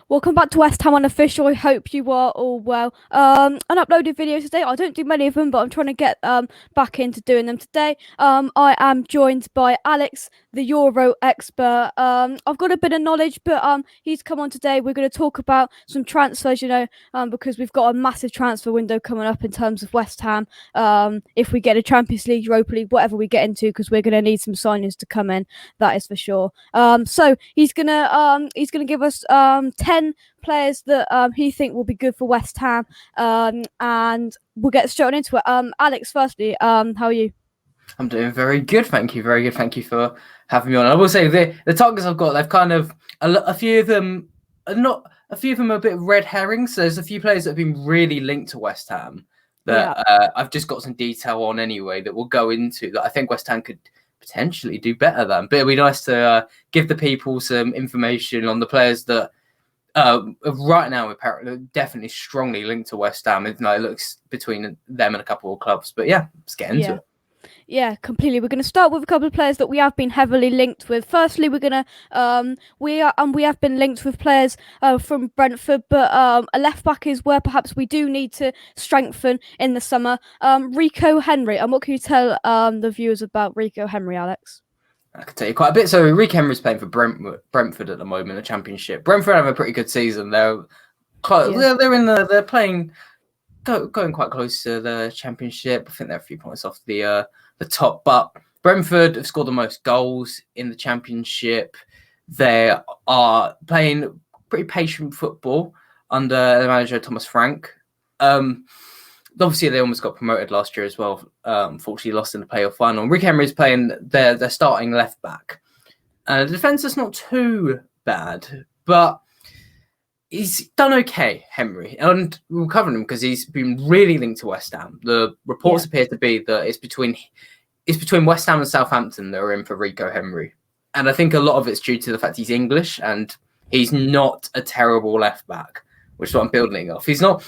Welcome back to West Ham Unofficial. I hope you are all well. Unuploaded videos today. I don't do many of them, but I'm trying to get back into doing them today. I am joined by Alex, the Euro expert. I've got a bit of knowledge, but he's come on today. We're going to talk about some transfers, because we've got a massive transfer window coming up in terms of West Ham. If we get a Champions League, Europa League, whatever we get into, because we're going to need some signings to come in. That is for sure. So he's gonna give us 10 players that he think will be good for West Ham, and we'll get straight on into it. Alex, firstly, how are you? I'm doing very good, thank you. Very good, thank you for having me on. I will say the targets I've got, they've kind of a few of them are not. A few of them are a bit red herrings. So there's a few players that have been really linked to West Ham that I've just got some detail on anyway that we'll go into that I think West Ham could potentially do better than. But it'd be nice to give the people some information on the players that right now apparently definitely strongly linked to West Ham. It looks between them and a couple of clubs. But yeah, let's get into it. Yeah, completely. We're going to start with a couple of players that we have been heavily linked with. Firstly, we're going to we have been linked with players from Brentford, but a left back is where perhaps we do need to strengthen in the summer. Rico Henry, and what can you tell the viewers about Rico Henry, Alex? I can tell you quite a bit. So Rico Henry's playing for Brentford at the moment, in the Championship. Brentford have a pretty good season. They're playing. Going quite close to the Championship. I think they're a few points off the top. But Brentford have scored the most goals in the Championship. They are playing pretty patient football under the manager Thomas Frank. Obviously, they almost got promoted last year as well. Unfortunately, lost in the playoff final. Rico Henry is playing their starting left back. The defence is not too bad, but he's done okay, Henry, and we'll cover him because he's been really linked to West Ham. The reports appear to be that it's between West Ham and Southampton that are in for Rico Henry, and I think a lot of it's due to the fact he's English and he's not a terrible left back, which is what I'm building off. He's not.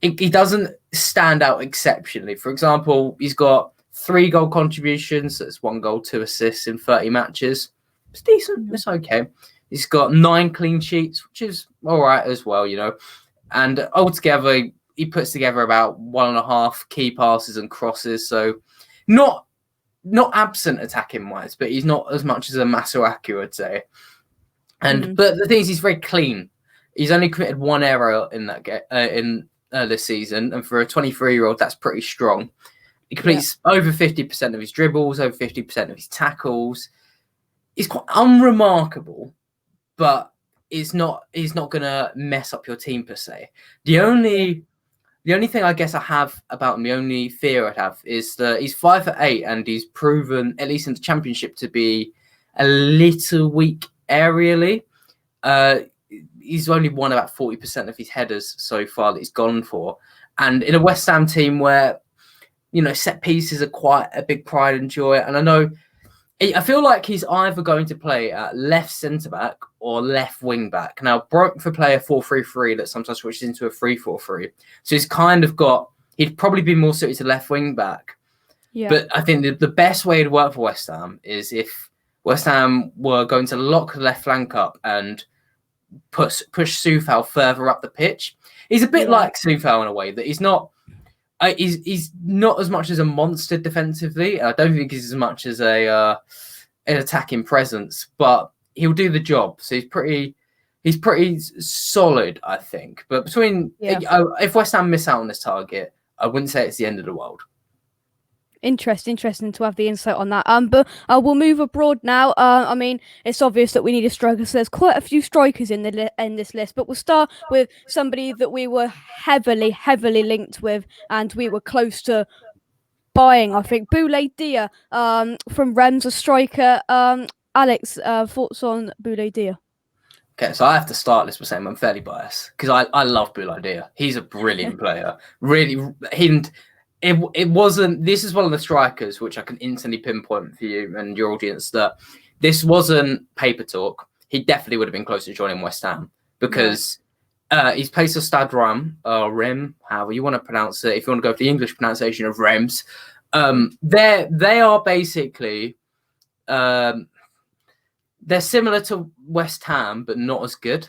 He doesn't stand out exceptionally. For example, he's got 3 goal contributions. That's 1 goal, 2 assists in 30 matches. It's decent. It's okay. He's got 9 clean sheets, which is all right as well, And altogether, he puts together about 1.5 key passes and crosses. So not absent attacking wise, but he's not as much as a Masuaku, I'd say. And but the thing is, he's very clean. He's only committed 1 error in that this season, and for a 23-year-old, that's pretty strong. He completes over 50% of his dribbles, over 50% of his tackles. He's quite unremarkable, but he's not going to mess up your team per se. The only thing I guess I have about him, the only fear I'd have is that he's 5'8" and he's proven, at least in the Championship, to be a little weak aerially. He's only won about 40% of his headers so far that he's gone for. And in a West Ham team where, set pieces are quite a big pride and joy. And I feel like he's either going to play at left centre-back or left wing-back. Now, Brentford play a 4-3-3 that sometimes switches into a 3-4-3. So he'd probably be more suited to left wing-back. Yeah. But I think the best way to work for West Ham is if West Ham were going to lock the left flank up and push Soufal further up the pitch. He's a bit like Soufal in a way that he's not as much as a monster defensively. I don't think he's as much as an attacking presence, but he'll do the job. So he's pretty solid, I think. But if West Ham miss out on this target, I wouldn't say it's the end of the world. Interesting to have the insight on that. But we'll move abroad now. I mean, it's obvious that we need a striker. So there's quite a few strikers in this list. But we'll start with somebody that we were heavily linked with, and we were close to buying. I think Boleyn from Reims, a striker. Alex, thoughts on Boleyn? Okay, so I have to start this by saying I'm fairly biased because I love Boleyn. He's a brilliant player. Really, It wasn't. This is one of the strikers which I can instantly pinpoint for you and your audience that this wasn't paper talk. He definitely would have been close to joining West Ham because he's placed for Stade Rem, however you want to pronounce it. If you want to go for the English pronunciation of Reims, they are basically they're similar to West Ham, but not as good.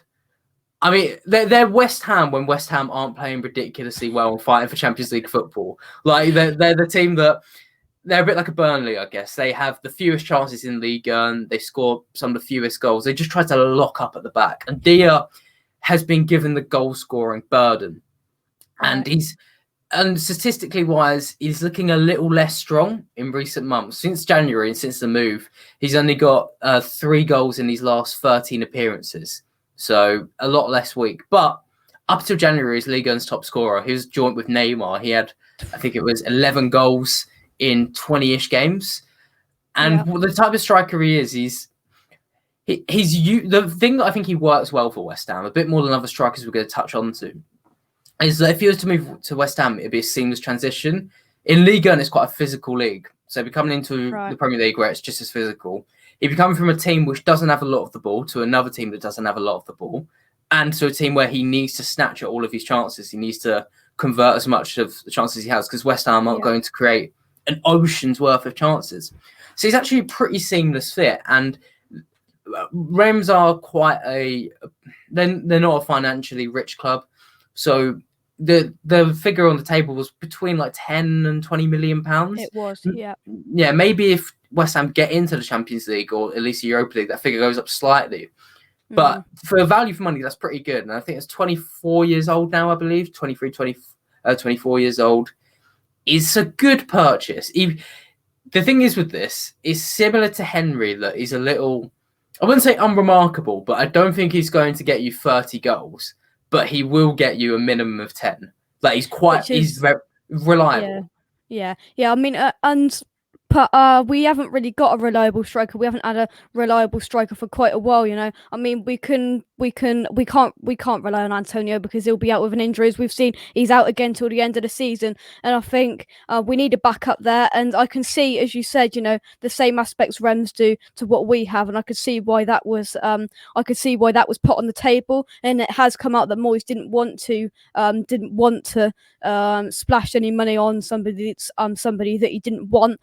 I mean, they're West Ham when West Ham aren't playing ridiculously well and fighting for Champions League football. Like they're the team that they're a bit like a Burnley, I guess. They have the fewest chances in league and they score some of the fewest goals. They just try to lock up at the back. And Dia has been given the goal scoring burden. Right. And statistically wise, he's looking a little less strong in recent months. Since January and since the move, he's only got 3 goals in his last 13 appearances. So a lot less weak. But up till January, he's Ligue 1's top scorer. He was joint with Neymar. He had, I think it was 11 goals in 20-ish games. And the type of striker he is, he's the thing that I think he works well for West Ham, a bit more than other strikers we're going to touch on to, is that if he was to move to West Ham, it'd be a seamless transition. In Ligue 1, it's quite a physical league. So be coming into the Premier League where it's just as physical. He'd be coming from a team which doesn't have a lot of the ball to another team that doesn't have a lot of the ball. And to a team where he needs to snatch at all of his chances. He needs to convert as much of the chances he has because West Ham aren't going to create an ocean's worth of chances. So he's actually a pretty seamless fit. And Reims are quite they're not a financially rich club. So the figure on the table was between like 10 and 20 million pounds. It was, yeah. Yeah, maybe if West Ham get into the Champions League or at least the Europa League, that figure goes up slightly. But for value for money, that's pretty good. And I think it's 24 years old now, I believe. 24 years old. It's a good purchase. The thing is with this, is similar to Henry, that he's a little, I wouldn't say unremarkable, but I don't think he's going to get you 30 goals. But he will get you a minimum of 10. Like he's very reliable. Yeah. I mean, we haven't really got a reliable striker. We haven't had a reliable striker for quite a while, you know. I mean, we can't rely on Antonio because he'll be out with an injury. As we've seen, he's out again till the end of the season, and I think we need a backup there. And I can see, as you said, you know, the same aspects Rems do to what we have, and I could see why that was. I could see why that was put on the table, and it has come out that Moyes didn't want to splash any money on somebody that he didn't want.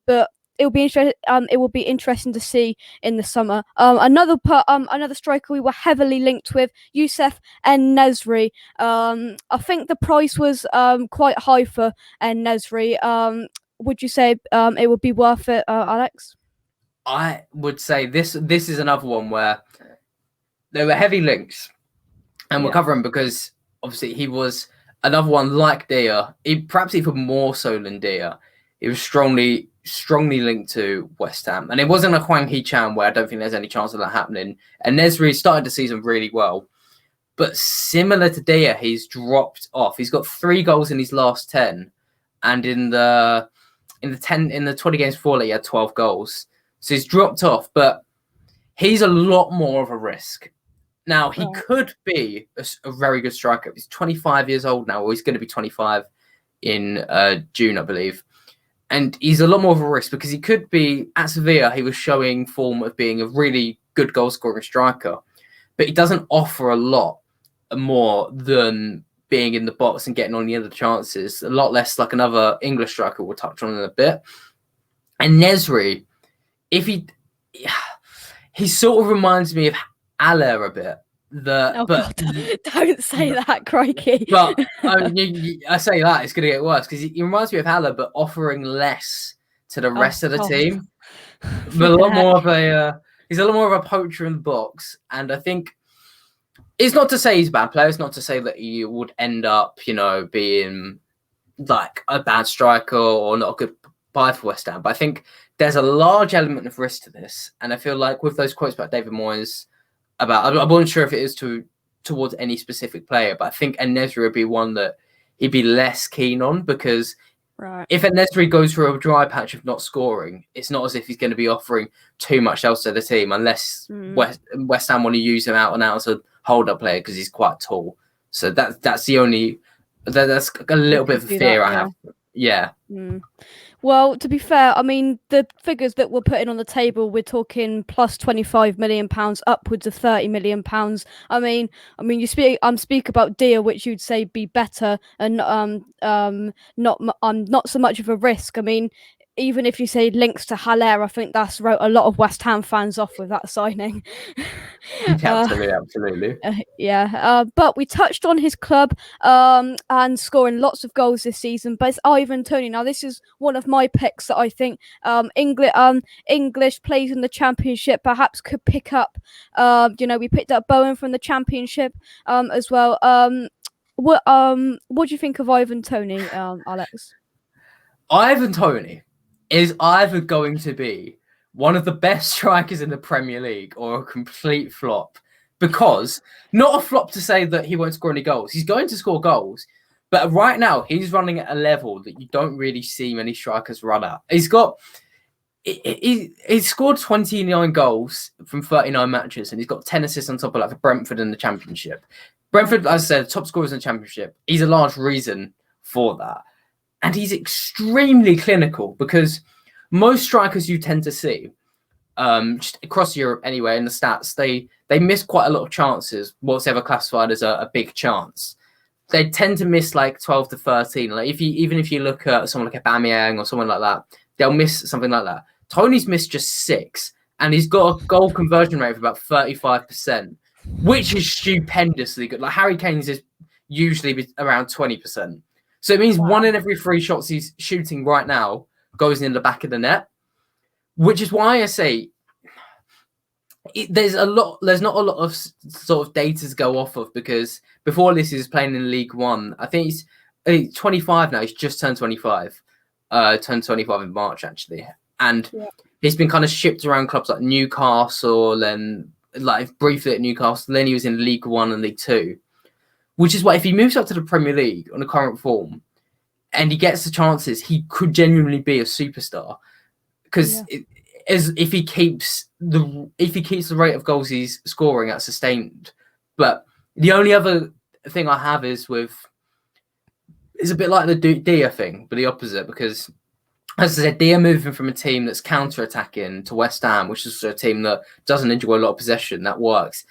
But it will be interesting. It will be interesting to see in the summer. Another striker we were heavily linked with, Youssef En-Nesyri. I think the price was quite high for En-Nesyri. Would you say it would be worth it, Alex? I would say this is another one where there were heavy links, and we'll cover him because obviously he was another one like Dia. Perhaps even more so than Dia. He was strongly linked to West Ham. And it wasn't a Hwang Hee-chan where I don't think there's any chance of that happening. And Nesri started the season really well. But similar to Dia, he's dropped off. He's got 3 goals in his last 10. And in the 20 games before that, he had 12 goals. So he's dropped off. But he's a lot more of a risk. Now, he could be a very good striker. He's 25 years old now, or he's going to be 25 in June, I believe. And he's a lot more of a risk because he could be, at Sevilla, he was showing form of being a really good goal-scoring striker. But he doesn't offer a lot more than being in the box and getting on the other chances. A lot less like another English striker we'll touch on in a bit. And Nesri, he sort of reminds me of Haller a bit. God, don't say that, crikey. But I say that, it's going to get worse because he reminds me of Haller, but offering less to the rest of the team. But he's a lot more of a poacher in the box. And I think it's not to say he's a bad player. It's not to say that he would end up, being like a bad striker or not a good buy for West Ham. But I think there's a large element of risk to this. And I feel like with those quotes about David Moyes, I wasn't sure if it is towards any specific player, but I think En-Nesyri would be one that he'd be less keen on because if En-Nesyri goes through a dry patch of not scoring, it's not as if he's going to be offering too much else to the team unless West Ham want to use him out and out as a hold-up player because he's quite tall. So that's the only that's a little bit of a fear I have. Yeah. Well, to be fair, I mean, the figures that we're putting on the table, we're talking plus £25 million, upwards of £30 million. I mean, you speak about Dia, which you'd say be better and not so much of a risk. I mean, even if you say links to Haller, I think that's wrote a lot of West Ham fans off with that signing. Absolutely. But we touched on his club and scoring lots of goals this season. But it's Ivan Toney. Now, this is one of my picks that I think English players in the Championship perhaps could pick up. We picked up Bowen from the Championship as well. What do you think of Ivan Toney, Alex? Ivan Toney is either going to be one of the best strikers in the Premier League or a complete flop. Because, not a flop to say that he won't score any goals. He's going to score goals. But right now, he's running at a level that you don't really see many strikers run at. He's scored 29 goals from 39 matches, and he's got 10 assists on top of that for Brentford in the Championship. Brentford, as I said, top scorers in the Championship. He's a large reason for that. And he's extremely clinical, because most strikers you tend to see, just across Europe anyway, in the stats, they miss quite a lot of chances, what's ever classified as a big chance. They tend to miss like 12 to 13. Like even if you look at someone like Aubameyang or someone like that, they'll miss something like that. Tony's missed just 6, and he's got a goal conversion rate of about 35%, which is stupendously good. Like Harry Kane's is usually around 20%. So it means 1 in every 3 shots he's shooting right now goes in the back of the net, which is why I say there's not a lot of sort of data to go off of, because before this he was playing in League One. I think he's 25 now. He's just turned 25. Turned 25 in March, actually. And he's been kind of shipped around clubs like Newcastle, then like briefly at Newcastle. Then he was in League One and League Two, which is why if he moves up to the Premier League on the current form and he gets the chances, he could genuinely be a superstar. Because if he keeps the rate of goals he's scoring at sustained. But the only other thing I have is a bit like the Dia thing, but the opposite, because as I said, Dia moving from a team that's counter-attacking to West Ham, which is a team that doesn't enjoy a lot of possession, that works.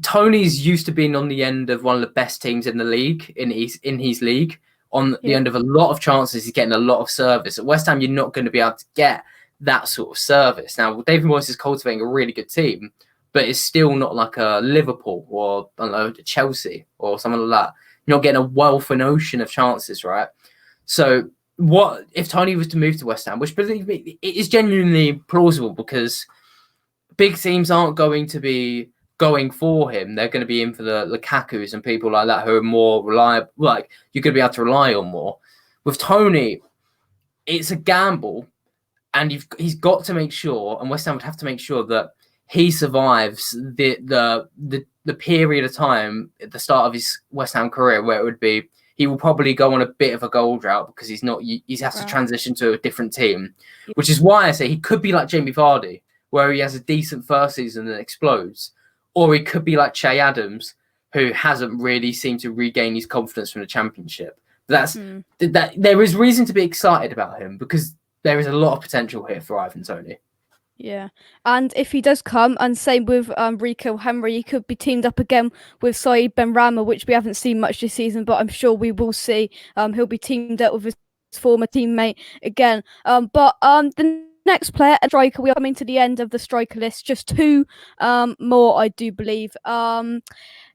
Tony's used to being on the end of one of the best teams in the league, in his league, on the end of a lot of chances. He's getting a lot of service. At West Ham, you're not going to be able to get that sort of service. Now, David Moyes is cultivating a really good team, but it's still not like a Liverpool or I don't know, Chelsea or something like that. You're not getting a wealth and ocean of chances, right? So what if Tony was to move to West Ham, which believe me, it is genuinely plausible, because big teams aren't going to be going for him. They're going to be in for the Lukakus and people like that who are more reliable, like you're going to be able to rely on more. With Tony, it's a gamble, and he's got to make sure, and West Ham would have to make sure that he survives the period of time at the start of his West Ham career where it would be he will probably go on a bit of a goal drought, because he has to transition to a different team, which is why I say he could be like Jamie Vardy, where he has a decent first season and explodes, or he could be like Che Adams, who hasn't really seemed to regain his confidence from the Championship. That there is reason to be excited about him, because there is a lot of potential here for Ivan Toney. Yeah, and if he does come, and same with Rico Henry, he could be teamed up again with Saeed Benrahma, which we haven't seen much this season, but I'm sure we will see. He'll be teamed up with his former teammate again. But the next player, a striker, we are coming to the end of the striker list. Just 2 more, I do believe.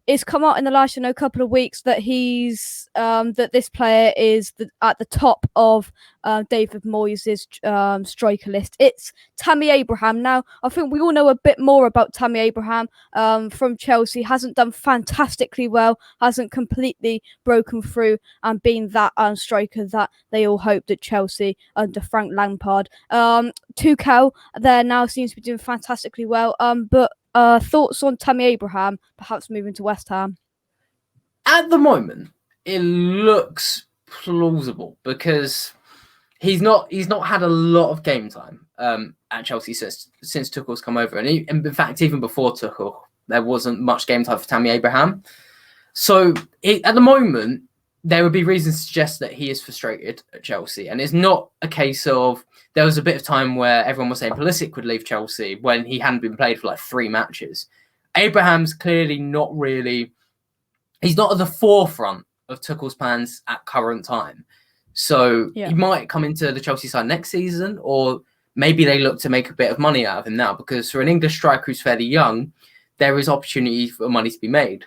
It's come out in the last couple of weeks that that this player is at the top of David Moyes' striker list. It's Tammy Abraham. Now, I think we all know a bit more about Tammy Abraham from Chelsea. Hasn't done fantastically well, hasn't completely broken through and been that striker that they all hoped at Chelsea under Frank Lampard. Tuchel there now seems to be doing fantastically well, but thoughts on Tammy Abraham perhaps moving to West Ham? At the moment, it looks plausible, because he's not had a lot of game time at Chelsea since Tuchel's come over, and in fact, even before Tuchel, there wasn't much game time for Tammy Abraham. So at the moment, there would be reasons to suggest that he is frustrated at Chelsea, and it's not a case of. There was a bit of time where everyone was saying Pulisic would leave Chelsea when he hadn't been played for like 3 matches. Abraham's clearly not really. He's not at the forefront of Tuchel's plans at current time. So Yeah. he might come into the Chelsea side next season, or maybe they look to make a bit of money out of him now, because for an English striker who's fairly young, there is opportunity for money to be made.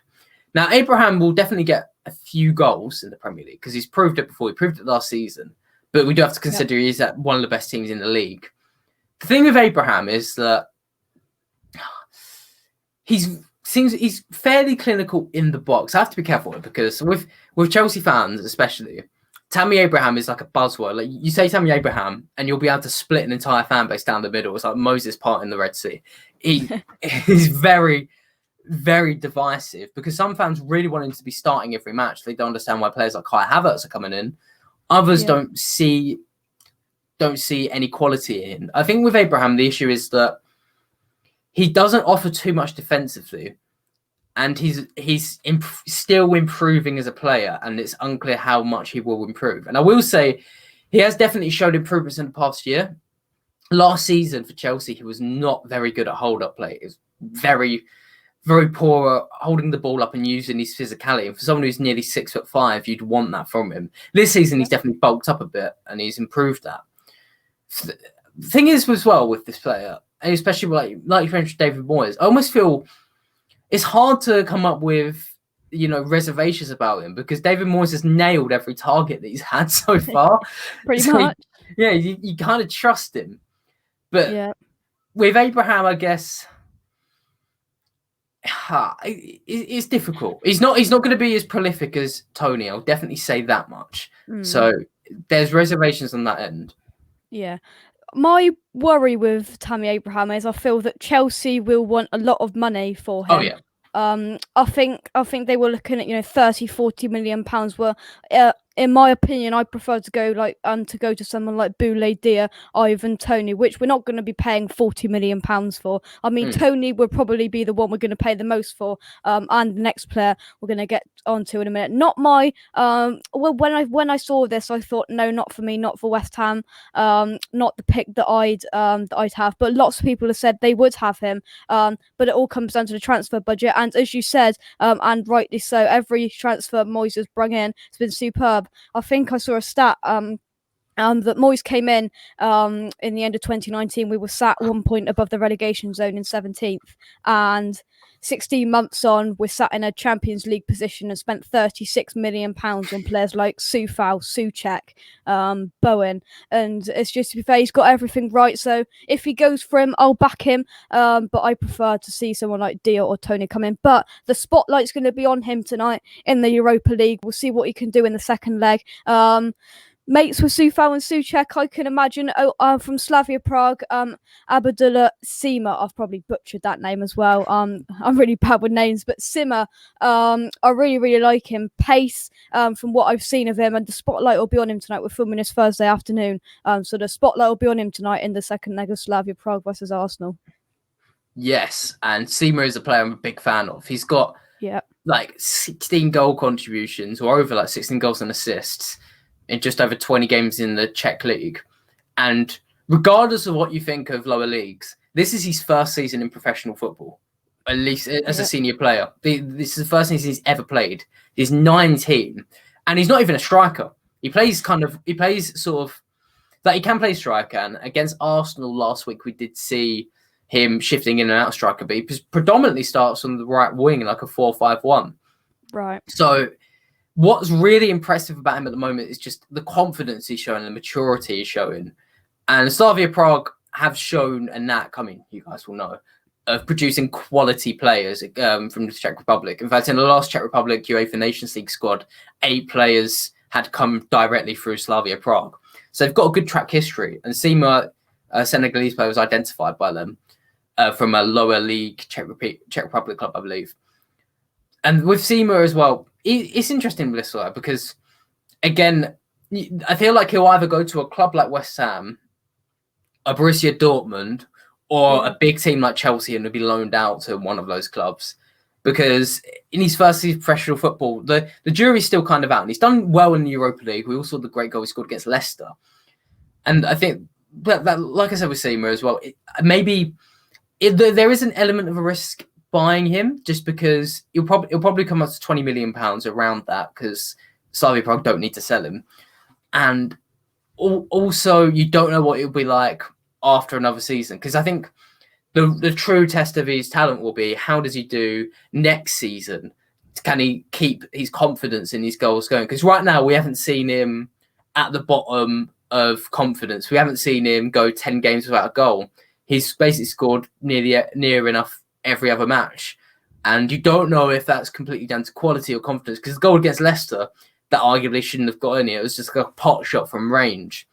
Now, Abraham will definitely get a few goals in the Premier League because he's proved it before. He proved it last season. But we do have to consider he's at one of the best teams in the league. The thing with Abraham is that he's fairly clinical in the box. I have to be careful because with Chelsea fans especially, Tammy Abraham is like a buzzword. Like you say Tammy Abraham and you'll be able to split an entire fan base down the middle. It's like Moses parting the Red Sea. He's very, very divisive because some fans really want him to be starting every match. They don't understand why players like Kai Havertz are coming in. Others don't see any quality in. I think with Abraham, the issue is that he doesn't offer too much defensively, and he's still improving as a player, and it's unclear how much he will improve. And I will say he has definitely showed improvements in the past year. Last season for Chelsea, he was not very good at hold-up play. He was very, very poor at holding the ball up and using his physicality. And for someone who's nearly 6'5", you'd want that from him. This season, he's definitely bulked up a bit, and he's improved that. The thing is, as well, with this player, and especially like you mentioned, David Moyes, I almost feel it's hard to come up with, reservations about him because David Moyes has nailed every target that he's had so far. Pretty much. You kind of trust him. But with Abraham, I guess it's difficult. He's not going to be as prolific as Tony. I'll definitely say that much. So there's reservations on that end. Yeah. My worry with Tammy Abraham is I feel that Chelsea will want a lot of money for him. Oh, yeah. I think they were looking at 30-40 million pounds. Were in my opinion, I prefer to go to someone like Boleyn, Ivan Toney, which we're not going to be paying 40 million pounds for. I mean, Toney will probably be the one we're going to pay the most for, and the next player we're going to get onto in a minute. Not my when I saw this, I thought no, not for me, not for West Ham, not the pick that I'd have. But lots of people have said they would have him, but it all comes down to the transfer budget. And as you said, and rightly so, every transfer Moyes has brought in has been superb. I think I saw a stat that Moyes came in the end of 2019. We were sat 1 point above the relegation zone in 17th, and 16 months on, we're sat in a Champions League position and spent 36 million pounds on players like Soufal, Souček, Bowen, and it's just, to be fair, he's got everything right. So if he goes for him, I'll back him. But I prefer to see someone like Dia or Tony come in. But the spotlight's going to be on him tonight in the Europa League. We'll see what he can do in the second leg. Mates with Soufal and Souček, I can imagine. From Slavia Prague, Abdullah Sima. I've probably butchered that name as well. I'm really bad with names, but Sima, I really, really like him. Pace, from what I've seen of him, and the spotlight will be on him tonight. We're filming this Thursday afternoon, so the spotlight will be on him tonight in the second leg of Slavia Prague versus Arsenal. Yes, and Sima is a player I'm a big fan of. He's got like 16 goal contributions, or over like 16 goals and assists in just over 20 games in the Czech league. And regardless of what you think of lower leagues, this is his first season in professional football, at least as a senior player. This is the first season he's ever played. He's 19, and he's not even a striker. He plays sort of like he can play striker. And against Arsenal last week, we did see him shifting in and out of striker, but he predominantly starts on the right wing in like a 4-5-1. Right. So what's really impressive about him at the moment is just the confidence he's showing, the maturity he's showing. And Slavia Prague have shown a knack, you guys will know, of producing quality players from the Czech Republic. In fact, in the last Czech Republic UEFA Nations League squad, 8 players had come directly through Slavia Prague. So they've got a good track history. And Sima, a Senegalese player, was identified by them from a lower league Czech Republic club, I believe. And with Sima as well, it's interesting with this guy because, again, I feel like he'll either go to a club like West Ham, a Borussia Dortmund, or a big team like Chelsea, and he'll be loaned out to one of those clubs. Because in his first season of professional football, the jury's still kind of out. And he's done well in the Europa League. We all saw the great goal he scored against Leicester. And I think, that like I said with Sima as well, there is an element of a risk buying him, just because he'll probably come up to £20 million around that, because Slavia Prague don't need to sell him. and also you don't know what it'll be like after another season, because I think the true test of his talent will be how does he do next season. Can he keep his confidence in his goals going? Because right now we haven't seen him at the bottom of confidence. We haven't seen him go 10 games without a goal. He's basically scored near enough every other match. And you don't know if that's completely down to quality or confidence, because the goal against Leicester, that arguably shouldn't have got in it. It was just like a pot shot from range.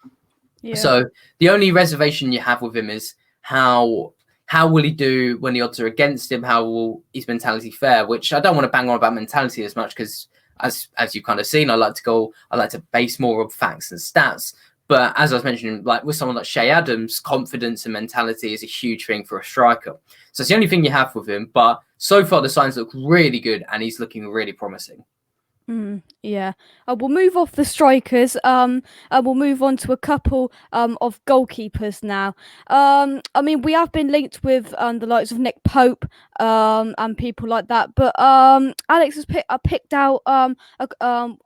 Yeah. So the only reservation you have with him is how will he do when the odds are against him? How will his mentality fare? Which I don't want to bang on about mentality as much, because as you've kind of seen, I like to base more on facts and stats. But as I was mentioning, like with someone like Shea Adams, confidence and mentality is a huge thing for a striker. So it's the only thing you have with him. But so far, the signs look really good, and he's looking really promising. Yeah. We'll move off the strikers. We'll move on to a couple of goalkeepers now. I mean, we have been linked with the likes of Nick Pope and people like that. But Alex has picked out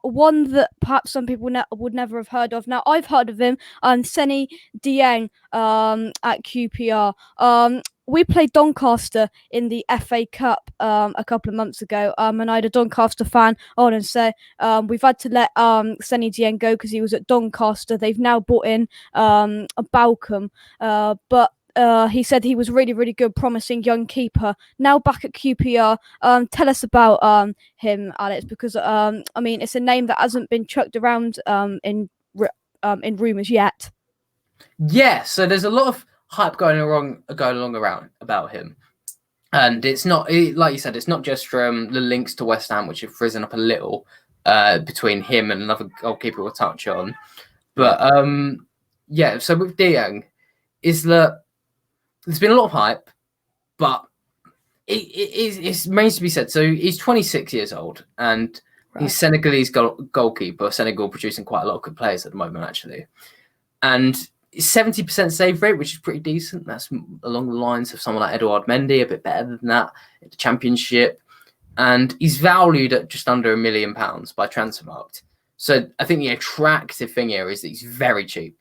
one that perhaps some people would never have heard of. Now, I've heard of him. Seny Dieng at QPR. We played Doncaster in the FA Cup a couple of months ago, and I had a Doncaster fan on and say we've had to let Seny Dieng go because he was at Doncaster. They've now brought in a Balcom, but he said he was really, really good, promising young keeper. Now back at QPR. Tell us about him, Alex, because I mean it's a name that hasn't been chucked around in rumours yet. Yeah, so there's a lot of hype going along around about him, and it's not like you said, it's not just from the links to West Ham, which have risen up a little between him and another goalkeeper we'll touch on. But yeah, so with Dieng, is that there's been a lot of hype, but it remains to be said. So he's 26 years old, and he's Senegalese goalkeeper. Senegal producing quite a lot of good players at the moment, actually, and 70% save rate, which is pretty decent. That's along the lines of someone like Edouard Mendy, a bit better than that in the Championship. And he's valued at just under £1 million by Transfermarkt. So I think the attractive thing here is that he's very cheap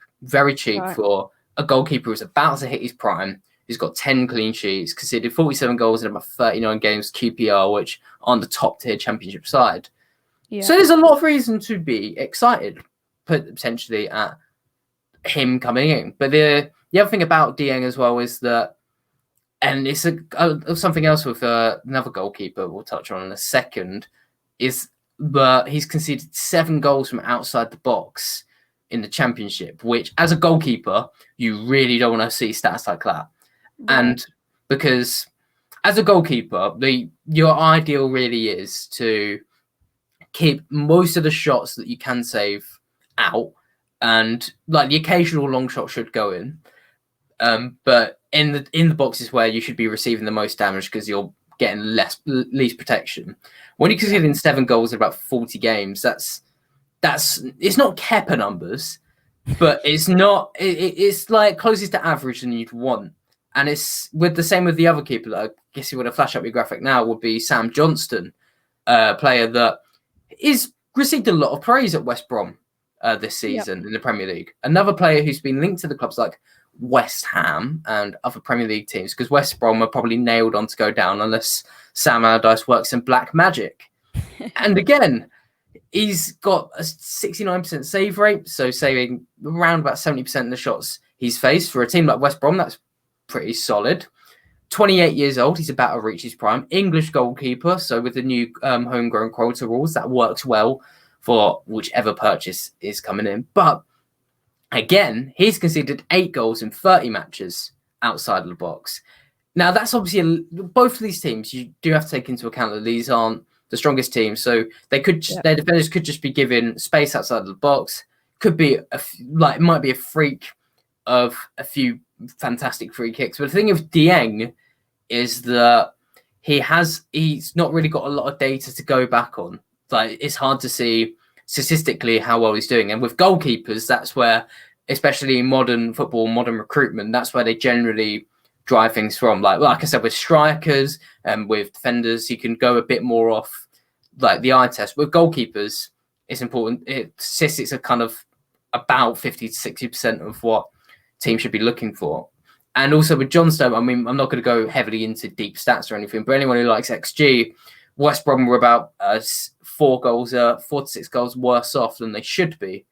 for a goalkeeper who's about to hit his prime. He's got 10 clean sheets, conceded 47 goals in about 39 games, QPR, which on the top tier Championship side. Yeah. So there's a lot of reason to be excited, potentially, at him coming in. But the other thing about Dieng as well is that, and it's something else with another goalkeeper we'll touch on in a second, is that he's conceded 7 goals from outside the box in the Championship, which as a goalkeeper, you really don't want to see stats like that. Right. And because as a goalkeeper, your ideal really is to keep most of the shots that you can save out, and like the occasional long shot should go in. But in the boxes where you should be receiving the most damage because you're getting least protection. When you're conceding 7 goals in about 40 games, that's it's not Kepa numbers, but it's not. It's like closest to average than you'd want. And it's with the same with the other keeper that I guess you would have flashed up your graphic now would be Sam Johnston, player that is received a lot of praise at West Brom this season in the Premier League. Another player who's been linked to the clubs like West Ham and other Premier League teams, because West Brom are probably nailed on to go down unless Sam Allardyce works in black magic. And again, he's got a 69% save rate, so saving around about 70% of the shots he's faced. For a team like West Brom, that's pretty solid. 28 years old, he's about to reach his prime. English goalkeeper, so with the new homegrown quota rules, that works well for whichever purchase is coming in. But again, he's conceded 8 goals in 30 matches outside of the box. Now, that's obviously both of these teams. You do have to take into account that these aren't the strongest teams, so they could their defenders could just be given space outside of the box. Could be it might be a freak of a few fantastic free kicks. But the thing with Dieng is that he's not really got a lot of data to go back on. Like, it's hard to see statistically how well he's doing. And with goalkeepers, that's where, especially in modern football, modern recruitment, that's where they generally drive things from. Like I said, with strikers and with defenders, you can go a bit more off like the eye test. With goalkeepers, it's important. Statistics are kind of about 50 to 60% of what teams should be looking for. And also with Johnstone, I mean, I'm not going to go heavily into deep stats or anything, but anyone who likes XG, West Brom were about 4 to 6 goals worse off than they should be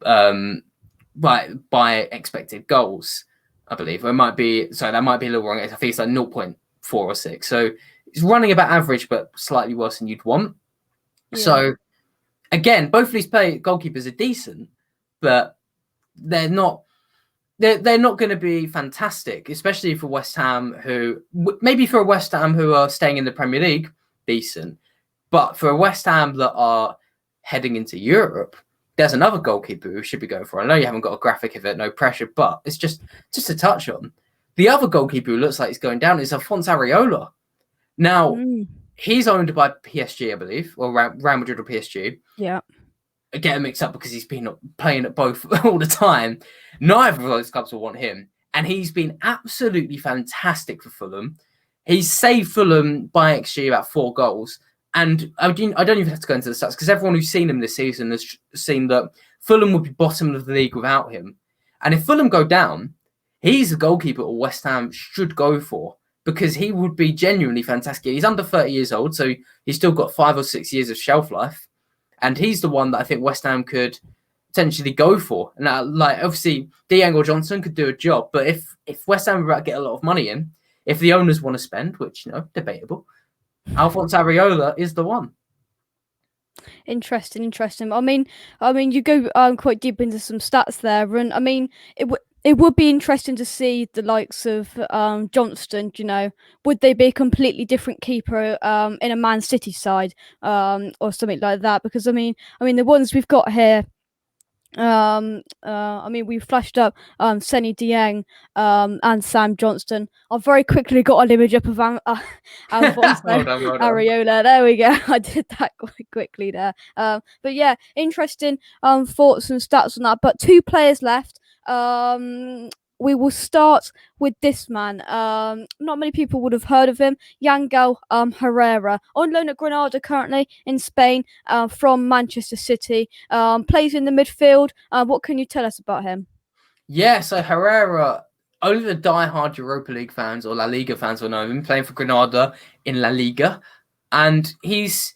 by expected goals, I believe. Or it might be, sorry, that might be a little wrong. I think it's like 0.4 or 6. So it's running about average, but slightly worse than you'd want. Yeah. So again, both of these goalkeepers are decent, but they're not going to be fantastic, especially for West Ham, who maybe for a West Ham who are staying in the Premier League, decent. But for a West Ham that are heading into Europe, there's another goalkeeper who should be going for. I know you haven't got a graphic of it, no pressure, but it's just a touch on. The other goalkeeper who looks like he's going down is Alphonse Areola. Now, he's owned by PSG, I believe, or Real Madrid or PSG. Yeah. I get him mixed up because he's been playing at both all the time. Neither of those clubs will want him. And he's been absolutely fantastic for Fulham. He's saved Fulham by XG about 4 goals. And I don't even have to go into the stats because everyone who's seen him this season has seen that Fulham would be bottom of the league without him. And if Fulham go down, he's the goalkeeper West Ham should go for because he would be genuinely fantastic. He's under 30 years old, so he's still got 5 or 6 years of shelf life. And he's the one that I think West Ham could potentially go for. And obviously, Dieng or Johnson could do a job. But if West Ham are about to get a lot of money in, if the owners want to spend, which, debatable, Alphonse Areola is the one. Interesting. I mean, you go quite deep into some stats there, and I mean, it would be interesting to see the likes of Johnston. Would they be a completely different keeper in a Man City side or something like that? Because I mean, the ones we've got here. We've flashed up Senny Dieng and Sam Johnston. I've very quickly got an image up of Alphonse Areola. There we go. I did that quite quickly there. But yeah, interesting thoughts and stats on that. But 2 players left. We will start with this man. Not many people would have heard of him. Yangel Herrera, on loan at Granada currently in Spain from Manchester City. Plays in the midfield. What can you tell us about him? Yeah, so Herrera, only the diehard Europa League fans or La Liga fans will know him, playing for Granada in La Liga. And he's...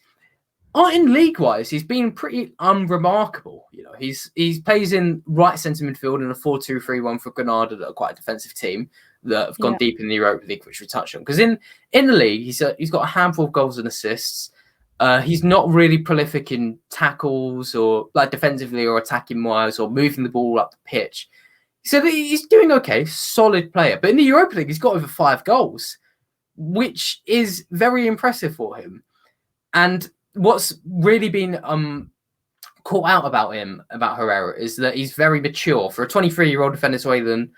in league-wise, he's been pretty unremarkable. He plays in right centre midfield in a 4-2-3-1 for Granada, that are quite a defensive team that have gone deep in the Europa League, which we touched on. Because in the league, he's got a handful of goals and assists. He's not really prolific in tackles or like defensively or attacking wise or moving the ball up the pitch. So he's doing okay, solid player. But in the Europa League, he's got over 5 goals, which is very impressive for him. And what's really been caught out about Herrera, is that he's very mature. For a 23-year-old Venezuelan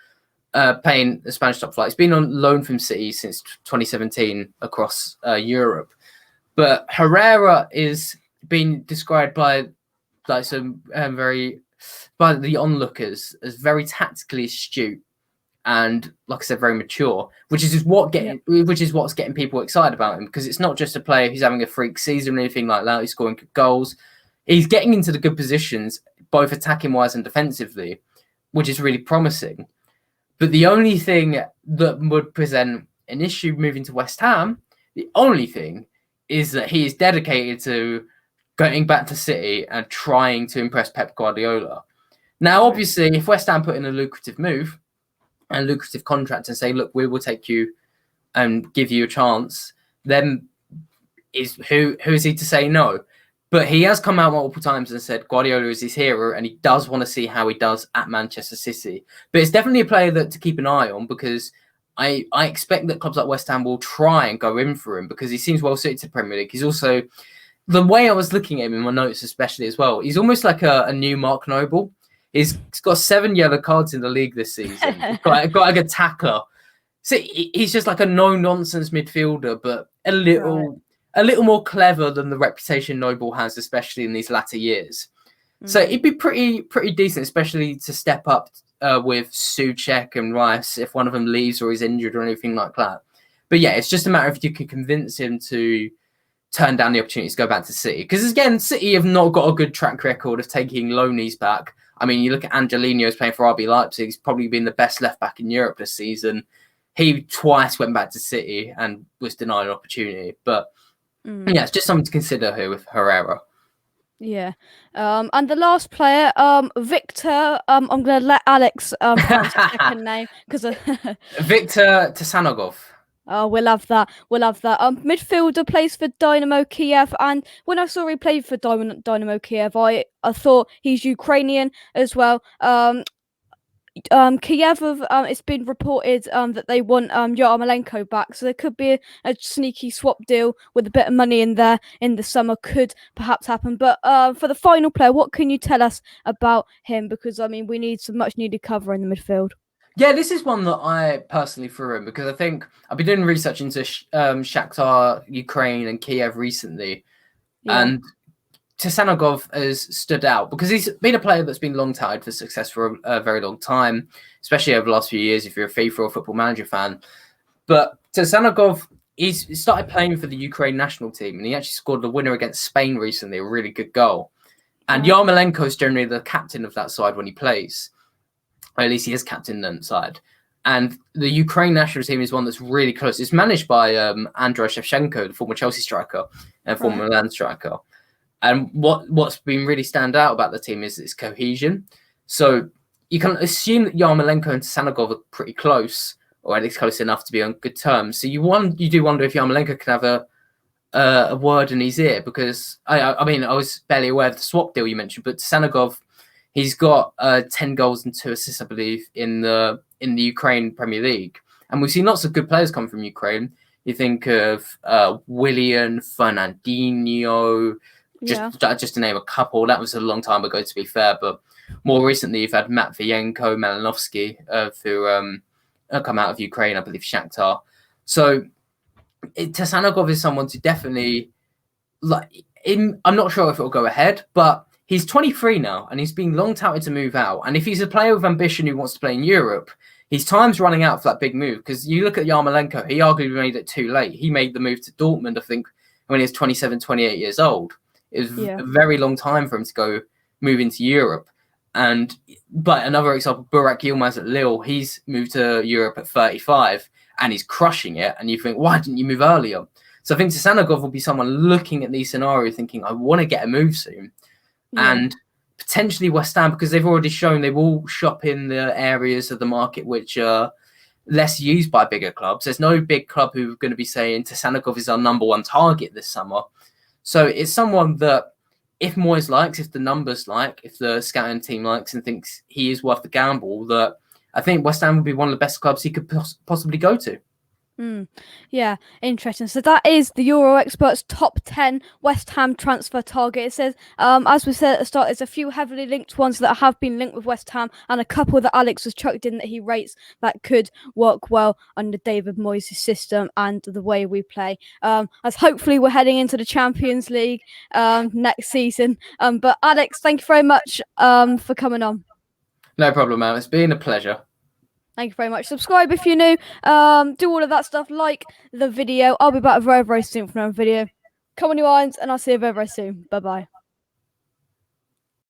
playing the Spanish top flight, he's been on loan from City since 2017 across Europe. But Herrera is being described by some by the onlookers as very tactically astute and, like I said, very mature, which is what's getting people excited about him, because it's not just a player who's having a freak season or anything like that. He's scoring good goals. He's getting into the good positions, both attacking wise and defensively, which is really promising. But the only thing that would present an issue moving to West Ham, the only thing is that he is dedicated to going back to City and trying to impress Pep Guardiola. Now, obviously, if West Ham put in a lucrative move, a lucrative contract, and say, look, we will take you and give you a chance, then who is he to say no? But he has come out multiple times and said Guardiola is his hero and he does want to see how he does at Manchester City. But it's definitely a player to keep an eye on, because I expect that clubs like West Ham will try and go in for him, because he seems well suited to Premier League. He's also, the way I was looking at him in my notes especially as well, he's almost like a new Mark Noble. He's got 7 yellow cards in the league this season. He's got like a tackler. So he's just like a no-nonsense midfielder, but a little more clever than the reputation Noble has, especially in these latter years. So he'd be pretty decent, especially to step up with Souček and Rice if one of them leaves or is injured or anything like that. But yeah, it's just a matter of if you can convince him to turn down the opportunity to go back to City. Because again, City have not got a good track record of taking loanies back I mean, you look at Angelino's playing for RB Leipzig. He's probably been the best left back in Europe this season. He twice went back to City and was denied an opportunity. But yeah, it's just something to consider here with Herrera. Yeah. And the last player, Victor. I'm gonna let Alex pronounce his second name because Victor Tasanagov. oh, we'll have that. We'll have that. Midfielder plays for Dynamo Kiev, and when I saw he played for Dynamo Kiev, I thought he's Ukrainian as well. Kiev have, it's been reported that they want Yarmolenko back, so there could be a sneaky swap deal with a bit of money in there in the summer, could perhaps happen. But for the final player, what can you tell us about him? Because I mean, we need some much needed cover in the midfield. Yeah, this is one that I personally threw in because I think I've been doing research into Shakhtar, Ukraine, and Kiev recently, and Tasanagov has stood out because he's been a player that's been long touted for success for a very long time, especially over the last few years if you're a FIFA or Football Manager fan. But Tasanagov, he's started playing for the Ukraine national team, and he actually scored the winner against Spain recently, a really good goal. And Yarmolenko is generally the captain of that side when he plays. Or at least he is captain that side. And the Ukraine national team is one that's really close. It's managed by Andrei Shevchenko, the former Chelsea striker and former Milan striker. And what's been really stand out about the team is its cohesion. So you can assume that Yarmolenko and Tasanagov are pretty close, or at least close enough to be on good terms. So you do wonder if Yarmolenko can have a word in his ear, because I mean I was barely aware of the swap deal you mentioned, but Tasanagov, he's got 10 goals and 2 assists, I believe, in the Ukraine Premier League. And we've seen lots of good players come from Ukraine. You think of Willian, Fernandinho, just to name a couple. That was a long time ago, to be fair. But more recently, you've had Matvienko, Malinovsky, who come out of Ukraine, I believe, Shakhtar. So Tasanagov is someone to definitely like. I'm not sure if it'll go ahead, but he's 23 now, and he's been long touted to move out. And if he's a player with ambition who wants to play in Europe, his time's running out for that big move. Because you look at Yarmolenko, he arguably made it too late. He made the move to Dortmund, I think, when he was 27, 28 years old. It was a very long time for him to go move into Europe. But another example, Burak Yilmaz at Lille, he's moved to Europe at 35, and he's crushing it. And you think, why didn't you move earlier? So I think Tasanagov will be someone looking at these scenarios thinking, I want to get a move soon. And potentially West Ham, because they've already shown they will shop in the areas of the market which are less used by bigger clubs. There's no big club who are going to be saying Tasanagov is our number one target this summer. So it's someone that if Moyes likes, if the numbers like, if the scouting team likes and thinks he is worth the gamble, that I think West Ham would be one of the best clubs he could possibly go to. Yeah, interesting. So that is the Euro Experts top 10 West Ham transfer target. It says, as we said at the start, there's a few heavily linked ones that have been linked with West Ham, and a couple that Alex was chucked in that he rates that could work well under David Moyes' system and the way we play. As hopefully we're heading into the Champions League next season. But Alex, thank you very much for coming on. No problem, man. It's been a pleasure. Thank you very much. Subscribe if you're new. Do all of that stuff. Like the video. I'll be back very, very soon for another video. Come on, your irons, and I'll see you very, very soon. Bye-bye.